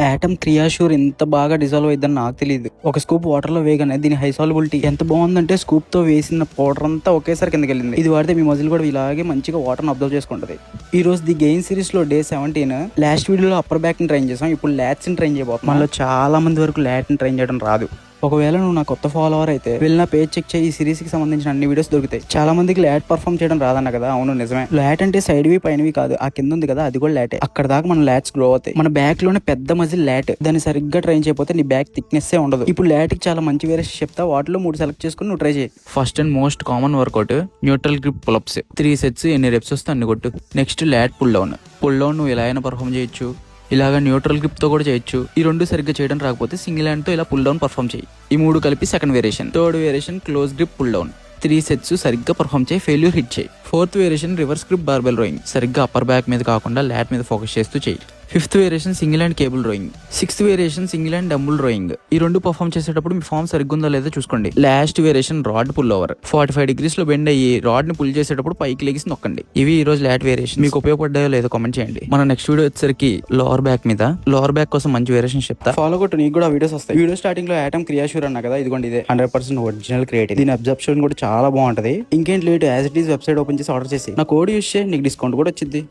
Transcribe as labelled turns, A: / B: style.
A: Atom క్రియాషూర్ ఎంత బాగా dissolve అయిద్దని నాకు తెలియదు. ఒక స్కూప్ వాటర్ లో వేయగానే దీని హై సాల్యుబిలిటీ ఎంత బాగుందంటే స్కూప్ తో వేసిన పౌడర్ అంతా ఒకేసారి కిందకి వెళ్ళింది. ఇది వాడితే మీ మజిల్ కూడా ఇలాగే మంచిగా వాటర్ అబ్జర్వ్ చేసుకుంటది. ఈ రోజు ది గెయిన్ సిరీస్ లో డే 17. లాస్ట్ వీడియోలో అప్పర్ బ్యాక్ ని ట్రైన్ చేసాం, ఇప్పుడు లాట్స్ ని ట్రైన్ చేయబోతున్నాం. మనలో చాలా మంది వరకు లాట్ ని ట్రైన్ చేయడం రాదు. ఒకవేళ నువ్వు నా కొత్త ఫాలోవర్ అయితే వెళ్ళిన పేజ్ చెక్ చేయి, ఈ సిరీస్ కి సంబంధించిన అన్ని వీడియోస్ దొరుకుతాయి. చాలా మందికి లాట్ పర్ఫామ్ చేయడం రాదన్న కదా, అవును నిజమే. లాట్ అంటే సైడ్ వి పైనవి కాదు, ఆ కింద ఉంది కదా అది కూడా లాటే. అక్కడ దాకా మన లాట్స్ గ్రో అవుతాయి. మన బ్యాక్ లోనే పెద్ద మజిల్ లాట్, దాన్ని సరిగ్గా ట్రైన్ చేయకపోతే నీ బ్యాక్ థిక్నెస్ ఉండదు. ఇప్పుడు లాట్ కి చాలా మంచి వేరియేషన్ చెప్తా, వాటిలో 3 సెలెక్ట్ చేసుకుని నువ్వు ట్రై చేయి. First and most common workout neutral grip pull ups. 3 sets, ఎన్ని రెప్స్ వస్తే అన్ని కొట్టు. Next lat pull down. Pull down నువ్వు ఎలా అయినా పర్ఫామ్ చేయొచ్చు, ఇలాగా న్యూట్రల్ గ్రిప్ తో కూడా చేయొచ్చు. ఈ 2 సరిగ్గా చేయడం రాకపోతే సింగిల్ హ్యాండ్ తో ఇలా పుల్ డౌన్ పర్ఫామ్ చేయి. ఈ 3 కలిపి second variation. Third variation close grip pull down. 3 sets సరిగ్గా పర్ఫామ్ చేయి, ఫెయిల్యూర్ హిట్ చేయి. Fourth variation reverse grip barbell rowing. సరిగ్గా అప్పర్ బ్యాక్ మీద కాకుండా లాట్ మీద ఫోకస్ చేస్తూ చేయి. Fifth variation single hand cable rowing. Sixth variation single hand dumbbell rowing. ఈ 2 పర్ఫామ్ చేసేటప్పుడు మీ ఫామ్ సరిగ్గా ఉందో లేదో చూసుకోండి. Last variation rod pull over. 45 degrees లో బెండ్ అయ్యి రాడ్ ని పుల్ చేసేటప్పుడు పైకి లెగిసి నొక్కండి. ఇవి ఈ రోజు లాట్ వేరియేషన్. మీకు ఉపయోగపడ్డాయో లేదో కామెంట్ చేయండి. మన నెక్స్ట్ వీడియో వచ్చేసరికి లోవర్ బ్యాక్ మీద. లోవర్ బ్యాక్ కోసం మంచి వేరియేషన్ చెప్తా, ఫాలో కొట్టు, నీకు కూడా వీడియోస్ వస్తాయి. వీడియో స్టార్టింగ్ లో ఆటమ్ క్రియాషూర్ అన్నా కదా, ఇదిగోండి ఇదే 100% ఒరిజినల్ క్రియేటివ్. దీని అబ్జర్ప్షన్ కూడా చాలా బాగుంటది. ఇంకేంటి late, as it is website open చేసి ఆర్డర్ చేసి నా కోడ్ యూస్ చేయి, నీకు డిస్కౌంట్ కూడా వచ్చింది.